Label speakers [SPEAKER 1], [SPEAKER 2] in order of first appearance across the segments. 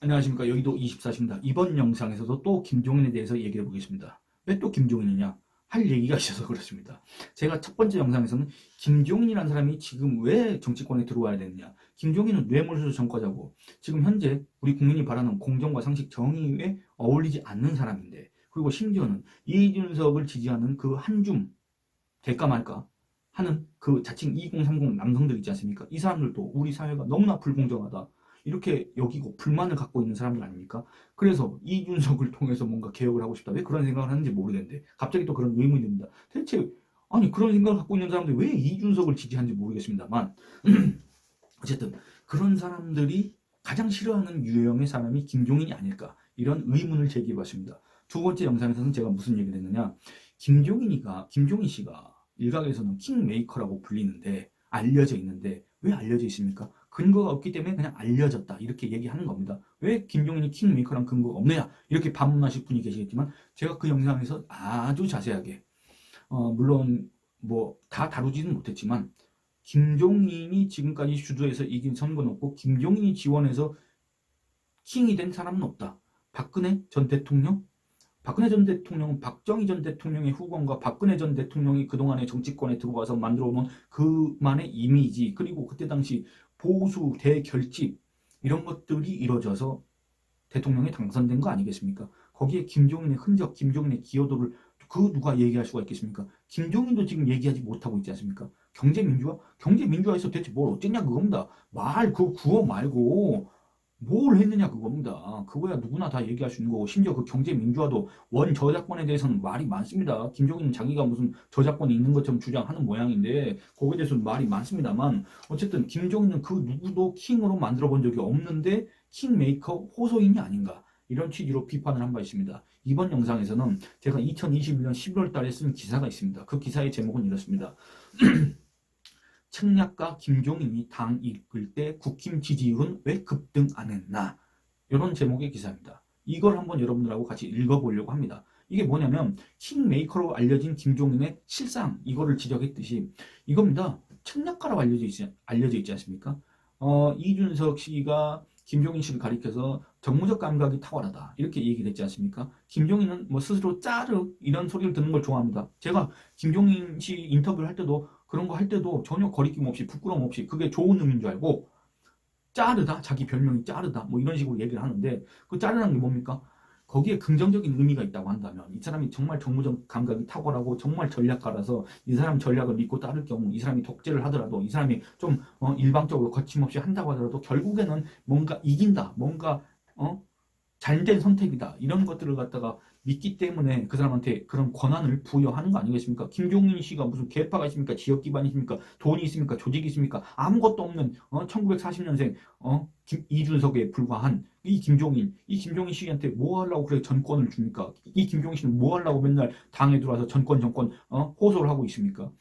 [SPEAKER 1] 안녕하십니까. 여의도 24시입니다. 이번 영상에서도 또 김종인에 대해서 얘기해 보겠습니다. 왜 또 김종인이냐? 할 얘기가 있어서 그렇습니다. 제가 첫 번째 영상에서는 김종인이라는 사람이 지금 왜 정치권에 들어와야 되느냐? 김종인은 뇌물수수 전과자고 지금 현재 우리 국민이 바라는 공정과 상식 정의에 어울리지 않는 사람인데, 그리고 심지어는 이준석을 지지하는 그 한 줌 될까 말까 하는 그 자칭 2030 남성들 있지 않습니까? 이 사람들도 우리 사회가 너무나 불공정하다 이렇게 여기고 불만을 갖고 있는 사람들 아닙니까? 그래서 이준석을 통해서 뭔가 개혁을 하고 싶다. 왜 그런 생각을 하는지 모르겠는데 갑자기 또 그런 의문이 듭니다. 대체 아니 그런 생각을 갖고 있는 사람들이 왜 이준석을 지지하는지 모르겠습니다만 어쨌든 그런 사람들이 가장 싫어하는 유형의 사람이 김종인이 아닐까, 이런 의문을 제기해봤습니다. 두 번째 영상에서는 제가 무슨 얘기를 했느냐, 김종인 씨가 일각에서는 킹메이커라고 불리는데, 알려져 있는데 왜 알려져 있습니까? 근거가 없기 때문에 그냥 알려졌다 이렇게 얘기하는 겁니다. 왜 김종인이 킹메이커란 근거가 없느냐 이렇게 반문하실 분이 계시겠지만, 제가 그 영상에서 아주 자세하게 물론 뭐 다 다루지는 못했지만, 김종인이 지금까지 주도해서 이긴 선거는 없고 김종인이 지원해서 킹이 된 사람은 없다. 박근혜 전 대통령, 박근혜 전 대통령은 박정희 전 대통령의 후광과 박근혜 전 대통령이 그동안의 정치권에 들어와서 만들어 놓은 그만의 이미지, 그리고 그때 당시 보수 대결집 이런 것들이 이루어져서 대통령이 당선된 거 아니겠습니까? 거기에 김종인의 흔적, 김종인의 기여도를 그 누가 얘기할 수가 있겠습니까? 김종인도 지금 얘기하지 못하고 있지 않습니까? 경제민주화? 경제민주화에서 대체 뭘 어쨌냐 그겁니다. 그 구호 말고 뭘 했느냐 그겁니다. 그거야 누구나 다 얘기할 수 있는 거고, 심지어 그 경제민주화도 원 저작권에 대해서는 말이 많습니다. 김종인은 자기가 무슨 저작권이 있는 것처럼 주장하는 모양인데 거기에 대해서는 말이 많습니다만, 어쨌든 김종인은 그 누구도 킹으로 만들어 본 적이 없는데 킹메이커 호소인이 아닌가, 이런 취지로 비판을 한 바 있습니다. 이번 영상에서는 제가 2021년 11월 달에 쓴 기사가 있습니다. 그 기사의 제목은 이렇습니다. 책략가 김종인이 당 이끌 때 국힘 지지율은 왜 급등 안 했나? 이런 제목의 기사입니다. 이걸 한번 여러분들하고 같이 읽어보려고 합니다. 이게 뭐냐면 킹메이커로 알려진 김종인의 실상, 이거를 지적했듯이 이겁니다. 책략가라고 알려져 있지 않습니까? 이준석 씨가 김종인 씨를 가리켜서 정무적 감각이 탁월하다 이렇게 얘기를 했지 않습니까? 김종인은 뭐 스스로 짜르 이런 소리를 듣는 걸 좋아합니다. 제가 김종인 씨 인터뷰를 할 때도 그런 거 할 때도 전혀 거리낌 없이 부끄러움 없이 그게 좋은 의미인 줄 알고 짜르다, 자기 별명이 짜르다 뭐 이런 식으로 얘기를 하는데, 그 짜르라는 게 뭡니까? 거기에 긍정적인 의미가 있다고 한다면 이 사람이 정말 정무적 감각이 탁월하고 정말 전략가라서 이 사람 전략을 믿고 따를 경우, 이 사람이 독재를 하더라도 이 사람이 좀 일방적으로 거침없이 한다고 하더라도 결국에는 뭔가 이긴다, 뭔가 잘된 선택이다 이런 것들을 갖다가 믿기 때문에 그 사람한테 그런 권한을 부여하는 거 아니겠습니까? 김종인 씨가 무슨 계파가 있습니까? 지역 기반이 있습니까? 돈이 있습니까? 조직이 있습니까? 아무것도 없는 1940년생 이준석에 불과한 이 김종인 씨한테 뭐 하려고 그래 전권을 줍니까? 이 김종인 씨는 뭐 하려고 맨날 당에 들어와서 전권 호소를 하고 있습니까?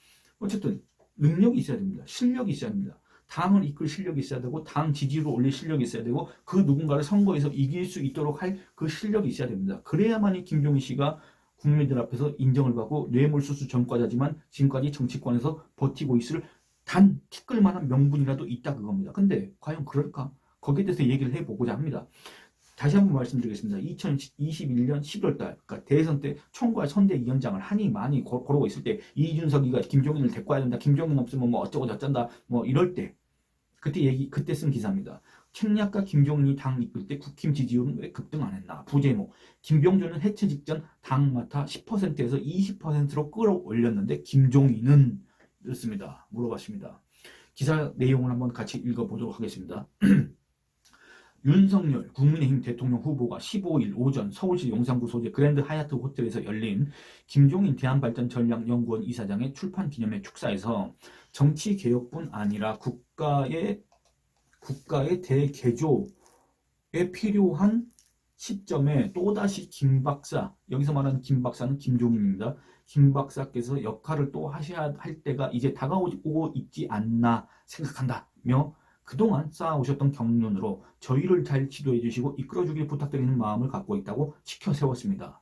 [SPEAKER 1] 어쨌든 능력이 있어야 됩니다. 실력이 있어야 됩니다. 당을 이끌 실력이 있어야 되고 당 지지율을 올릴 실력이 있어야 되고 그 누군가를 선거에서 이길 수 있도록 할 그 실력이 있어야 됩니다. 그래야만이 김종인 씨가 국민들 앞에서 인정을 받고 뇌물수수 전과자지만 지금까지 정치권에서 버티고 있을 단 티끌만한 명분이라도 있다 그겁니다. 근데 과연 그럴까? 거기에 대해서 얘기를 해보고자 합니다. 다시 한번 말씀드리겠습니다. 2021년 11월 달, 그러니까 대선 때 총괄 선대위원장을 하니 많이 고르고 있을 때 이준석이가 김종인을 데리고 와야 된다, 김종인 없으면 뭐 어쩌고 저쩐다, 뭐 이럴 때 그때 쓴 기사입니다. 책략가 김종인이 당 이끌 때 국힘 지지율은 왜 급등 안 했나? 부제목: 김병준은 해체 직전 당마타 10%에서 20%로 끌어올렸는데 김종인은 이렇습니다. 물어봤습니다. 기사 내용을 한번 같이 읽어보도록 하겠습니다. 윤석열 국민의힘 대통령 후보가 15일 오전 서울시 용산구 소재 그랜드 하얏트 호텔에서 열린 김종인 대한발전전략연구원 이사장의 출판 기념회 축사에서 정치개혁뿐 아니라 국가의 대개조에 필요한 시점에 또다시 김 박사, 여기서 말하는 김 박사는 김종인입니다. 김 박사께서 역할을 또 하셔야 할 때가 이제 다가오고 있지 않나 생각한다며 그동안 쌓아오셨던 경륜으로 저희를 잘 지도해 주시고 이끌어 주길 부탁드리는 마음을 갖고 있다고 지켜 세웠습니다.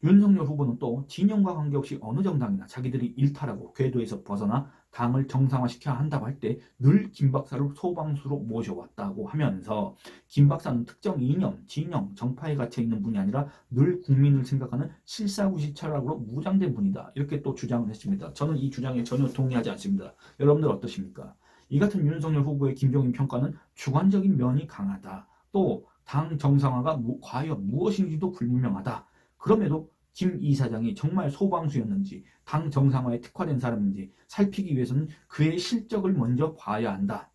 [SPEAKER 1] 윤석열 후보는 또 진영과 관계없이 어느 정당이나 자기들이 일탈하고 궤도에서 벗어나 당을 정상화시켜야 한다고 할 때 늘 김 박사를 소방수로 모셔왔다고 하면서 김 박사는 특정 이념, 진영, 정파에 갇혀 있는 분이 아니라 늘 국민을 생각하는 실사구시 철학으로 무장된 분이다. 이렇게 또 주장을 했습니다. 저는 이 주장에 전혀 동의하지 않습니다. 여러분들 어떠십니까? 이 같은 윤석열 후보의 김종인 평가는 주관적인 면이 강하다. 또 당 정상화가 과연 무엇인지도 불분명하다. 그럼에도 김 이사장이 정말 소방수였는지 당 정상화에 특화된 사람인지 살피기 위해서는 그의 실적을 먼저 봐야 한다.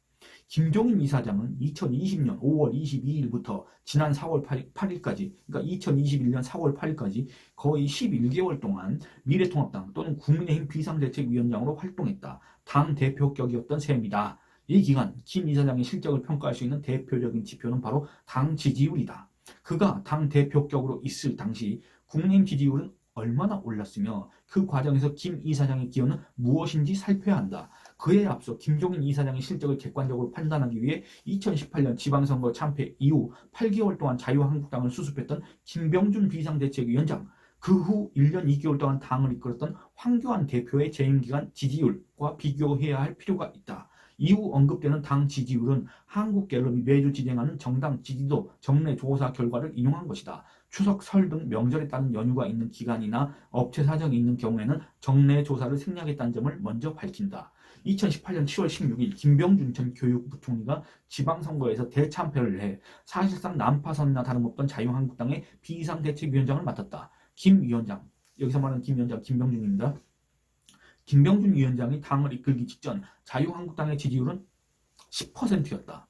[SPEAKER 1] 김종인 이사장은 2020년 5월 22일부터 지난 4월 8일까지, 그러니까 2021년 4월 8일까지 거의 11개월 동안 미래통합당 또는 국민의힘 비상대책위원장으로 활동했다. 당 대표격이었던 셈이다. 이 기간 김 이사장의 실적을 평가할 수 있는 대표적인 지표는 바로 당 지지율이다. 그가 당 대표격으로 있을 당시 국민의힘 지지율은 얼마나 올랐으며 그 과정에서 김 이사장의 기여는 무엇인지 살펴야 한다. 그에 앞서 김종인 이사장의 실적을 객관적으로 판단하기 위해 2018년 지방선거 참패 이후 8개월 동안 자유한국당을 수습했던 김병준 비상대책위원장, 그 후 1년 2개월 동안 당을 이끌었던 황교안 대표의 재임기간 지지율과 비교해야 할 필요가 있다. 이후 언급되는 당 지지율은 한국갤럽이 매주 진행하는 정당 지지도 정례 조사 결과를 인용한 것이다. 추석, 설 등 명절에 따른 연휴가 있는 기간이나 업체 사정이 있는 경우에는 정례 조사를 생략했다는 점을 먼저 밝힌다. 2018년 7월 16일 김병준 전 교육부총리가 지방선거에서 대참패를 해 사실상 난파선이나 다름없던 자유한국당의 비상대책위원장을 맡았다. 김 위원장, 여기서 말하는 김 위원장 김병준입니다. 김병준 위원장이 당을 이끌기 직전 자유한국당의 지지율은 10%였다.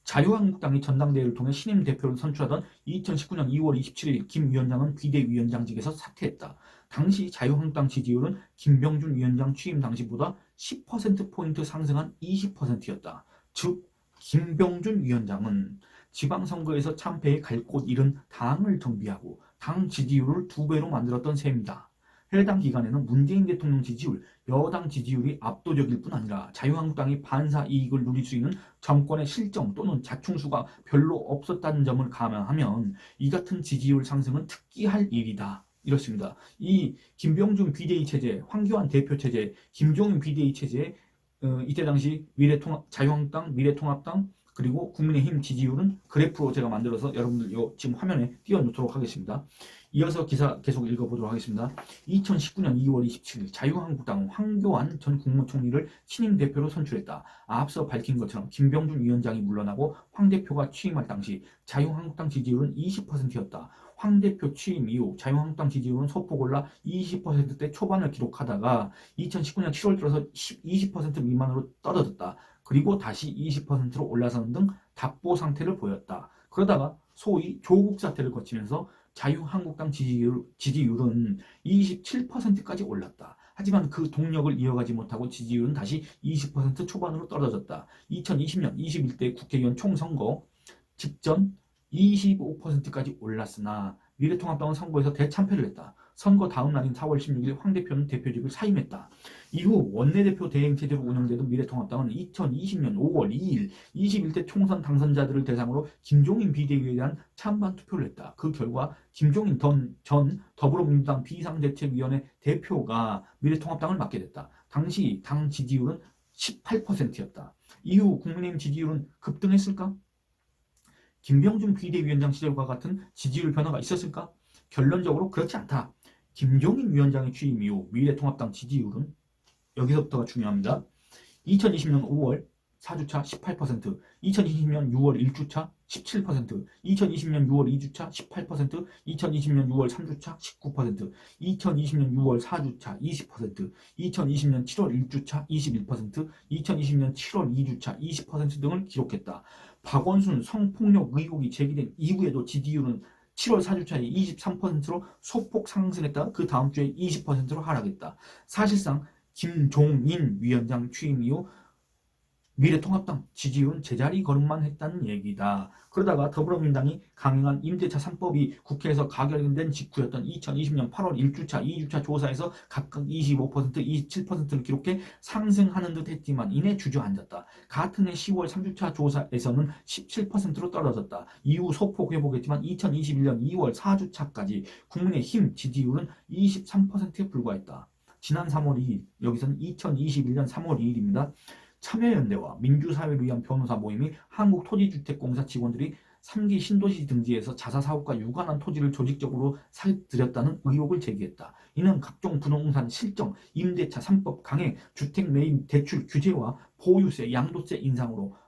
[SPEAKER 1] 자유한국당이 전당대회를 통해 신임 대표를 선출하던 2019년 2월 27일 김 위원장은 비대위원장직에서 사퇴했다. 당시 자유한국당 지지율은 김병준 위원장 취임 당시보다 10%포인트 상승한 20%였다. 즉 김병준 위원장은 지방선거에서 참패에 갈 곳 잃은 당을 정비하고 당 지지율을 2배로 만들었던 셈이다. 해당 기간에는 문재인 대통령 지지율, 여당 지지율이 압도적일 뿐 아니라 자유한국당이 반사 이익을 누릴 수 있는 정권의 실정 또는 자충수가 별로 없었다는 점을 감안하면 이 같은 지지율 상승은 특기할 일이다. 이렇습니다. 이 김병준 비대위 체제, 황교안 대표 체제, 김종인 비대위 체제에 이때 당시 자유한국당, 미래통합당 그리고 국민의힘 지지율은 그래프로 제가 만들어서 여러분들 지금 화면에 띄워놓도록 하겠습니다. 이어서 기사 계속 읽어보도록 하겠습니다. 2019년 2월 27일 자유한국당은 황교안 전 국무총리를 신임 대표로 선출했다. 앞서 밝힌 것처럼 김병준 위원장이 물러나고 황 대표가 취임할 당시 자유한국당 지지율은 20%였다. 황 대표 취임 이후 자유한국당 지지율은 소폭 올라 20%대 초반을 기록하다가 2019년 7월 들어서 20% 미만으로 떨어졌다. 그리고 다시 20%로 올라서는 등 답보 상태를 보였다. 그러다가 소위 조국 사태를 거치면서 자유한국당 지지율은 27%까지 올랐다. 하지만 그 동력을 이어가지 못하고 지지율은 다시 20% 초반으로 떨어졌다. 2020년 21대 국회의원 총선거 직전 25%까지 올랐으나 미래통합당은 선거에서 대참패를 했다. 선거 다음 날인 4월 16일 황 대표는 대표직을 사임했다. 이후 원내대표 대행체제로 운영되던 미래통합당은 2020년 5월 2일 21대 총선 당선자들을 대상으로 김종인 비대위에 대한 찬반 투표를 했다. 그 결과 김종인 전 더불어민주당 비상대책위원회 대표가 미래통합당을 맡게 됐다. 당시 당 지지율은 18%였다. 이후 국민의힘 지지율은 급등했을까? 김병준 비대위원장 시절과 같은 지지율 변화가 있었을까? 결론적으로 그렇지 않다. 김종인 위원장의 취임 이후 미래통합당 지지율은 여기서부터가 중요합니다. 2020년 5월 4주차 18%, 2020년 6월 1주차 17%, 2020년 6월 2주차 18%, 2020년 6월 3주차 19%, 2020년 6월 4주차 20%, 2020년 7월 1주차 21%, 2020년 7월 2주차 20% 등을 기록했다. 박원순 성폭력 의혹이 제기된 이후에도 지지율은 7월 4주차에 23%로 소폭 상승했다가 그 다음 주에 20%로 하락했다. 사실상 김종인 위원장 취임 이후 미래통합당 지지율은 제자리 걸음만 했다는 얘기다. 그러다가 더불어민주당이 강행한 임대차 3법이 국회에서 가결된 직후였던 2020년 8월 1주차, 2주차 조사에서 각각 25%, 27%를 기록해 상승하는 듯 했지만 이내 주저앉았다. 같은 해 10월 3주차 조사에서는 17%로 떨어졌다. 이후 소폭 회복했지만 2021년 2월 4주차까지 국민의힘 지지율은 23%에 불과했다. 지난 3월 2일, 여기서는 2021년 3월 2일입니다. 참여연대와 민주사회를 위한 변호사 모임이 한국토지주택공사 직원들이 3기 신도시 등지에서 자사사업과 유관한 토지를 조직적으로 사들였다는 의혹을 제기했다. 이는 각종 부동산 실정, 임대차 3법 강행, 주택 매입 대출 규제와 보유세, 양도세 인상으로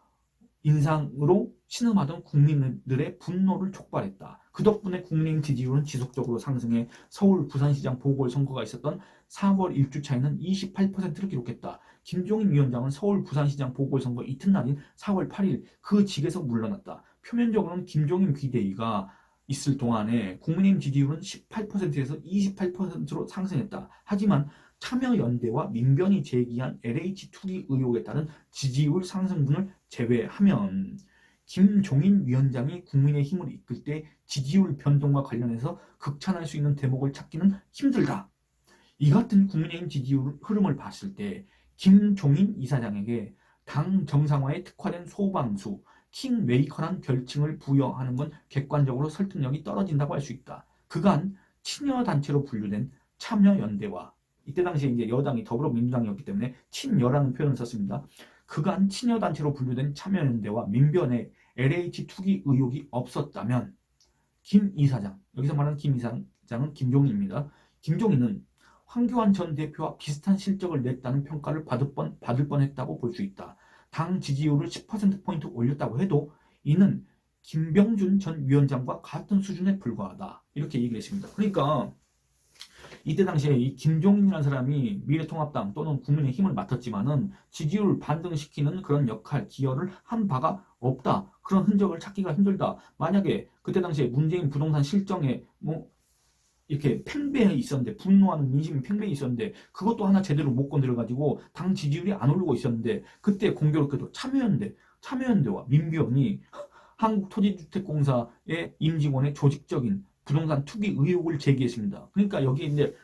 [SPEAKER 1] 신음하던 국민들의 분노를 촉발했다. 그 덕분에 국민의힘 지지율은 지속적으로 상승해 서울 부산시장 보궐선거가 있었던 4월 1주차에는 28%를 기록했다. 김종인 위원장은 서울 부산시장 보궐선거 이튿날인 4월 8일 그 직에서 물러났다. 표면적으로는 김종인 비대위가 있을 동안에 국민의힘 지지율은 18%에서 28%로 상승했다. 하지만 참여연대와 민변이 제기한 LH 투기 의혹에 따른 지지율 상승분을 제외하면 김종인 위원장이 국민의힘을 이끌 때 지지율 변동과 관련해서 극찬할 수 있는 대목을 찾기는 힘들다. 이 같은 국민의힘 지지율 흐름을 봤을 때 김종인 이사장에게 당 정상화에 특화된 소방수, 킹메이커란 별칭을 부여하는 건 객관적으로 설득력이 떨어진다고 할 수 있다. 그간 친여단체로 분류된 참여연대와 이때 당시에 이제 여당이 더불어민주당이었기 때문에 친여라는 표현을 썼습니다. 그간 친여단체로 분류된 참여연대와 민변에 LH 투기 의혹이 없었다면 김 이사장, 여기서 말하는 김 이사장은 김종인입니다. 김종인은 황교안 전 대표와 비슷한 실적을 냈다는 평가를 받을 뻔했다고 볼 수 있다. 당 지지율을 10%포인트 올렸다고 해도 이는 김병준 전 위원장과 같은 수준에 불과하다. 이렇게 얘기를 했습니다. 그러니까 이때 당시에 이 김종인이라는 사람이 미래통합당 또는 국민의힘을 맡았지만은 지지율 반등시키는 그런 역할, 기여를 한 바가 없다. 그런 흔적을 찾기가 힘들다. 만약에 그때 당시에 문재인 부동산 실정에 뭐 이렇게 팽배해 있었는데, 분노하는 민심이 팽배해 있었는데 그것도 하나 제대로 못 건드려가지고 당 지지율이 안 오르고 있었는데, 그때 공교롭게도 참여연대와 민변이 한국토지주택공사의 임직원의 조직적인 부동산 투기 의혹을 제기했습니다. 그러니까 여기에 이제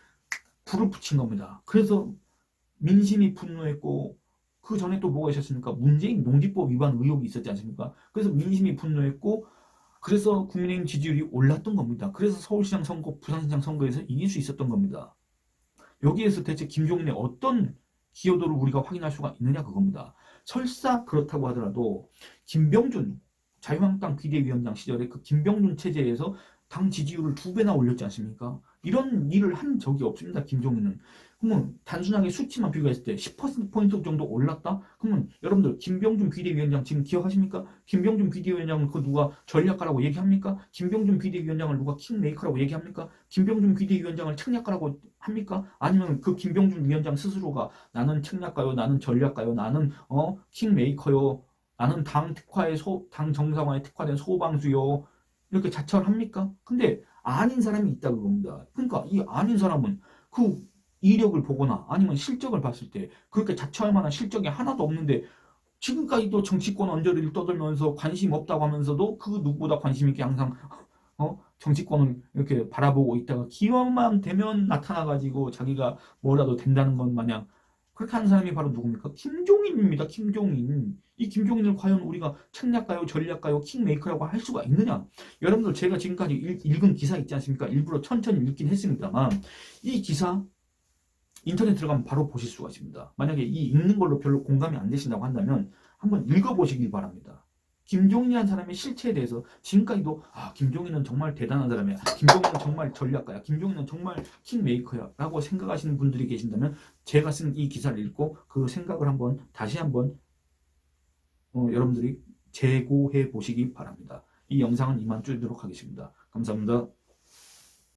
[SPEAKER 1] 불을 붙인 겁니다. 그래서 민심이 분노했고, 그 전에 또 뭐가 있었습니까? 문재인 농지법 위반 의혹이 있었지 않습니까? 그래서 민심이 분노했고, 그래서 국민의힘 지지율이 올랐던 겁니다. 그래서 서울시장 선거, 부산시장 선거에서 이길 수 있었던 겁니다. 여기에서 대체 김종인의 어떤 기여도를 우리가 확인할 수가 있느냐, 그겁니다. 설사 그렇다고 하더라도 김병준 자유한국당 비대위원장 시절에 그 김병준 체제에서 당 지지율을 2배나 올렸지 않습니까? 이런 일을 한 적이 없습니다, 김종인은. 그러면 단순하게 수치만 비교했을 때 10%포인트 정도 올랐다? 그러면 여러분들 김병준 비대위원장 지금 기억하십니까? 김병준 비대위원장을 그 누가 전략가라고 얘기합니까? 김병준 비대위원장을 누가 킹메이커라고 얘기합니까? 김병준 비대위원장을 책략가라고 합니까? 아니면 그 김병준 위원장 스스로가 나는 책략가요, 나는 전략가요, 나는 킹메이커요, 나는 당 정상화에 특화된 소방수요, 이렇게 자처를 합니까? 근데 아닌 사람이 있다 그겁니다. 그러니까 이 아닌 사람은 그 이력을 보거나 아니면 실적을 봤을 때 그렇게 자처할 만한 실적이 하나도 없는데, 지금까지도 정치권 언저리를 떠들면서 관심 없다고 하면서도 그 누구보다 관심 있게 항상 정치권을 이렇게 바라보고 있다가 기회만 되면 나타나가지고 자기가 뭐라도 된다는 것 마냥 그렇게 하는 사람이 바로 누굽니까? 김종인입니다. 김종인. 이 김종인을 과연 우리가 책략가요, 전략가요, 킹메이커라고 할 수가 있느냐? 여러분들 제가 지금까지 읽은 기사 있지 않습니까? 일부러 천천히 읽긴 했습니다만 이 기사 인터넷 들어가면 바로 보실 수가 있습니다. 만약에 이 읽는 걸로 별로 공감이 안 되신다고 한다면 한번 읽어보시길 바랍니다. 김종인이라는 사람의 실체에 대해서 지금까지도 김종인은 정말 대단한 사람이야, 김종인은 정말 전략가야, 김종인은 정말 킹메이커야 라고 생각하시는 분들이 계신다면 제가 쓴 이 기사를 읽고 그 생각을 다시 한번 여러분들이 재고해 보시기 바랍니다. 이 영상은 이만 줄이도록 하겠습니다. 감사합니다.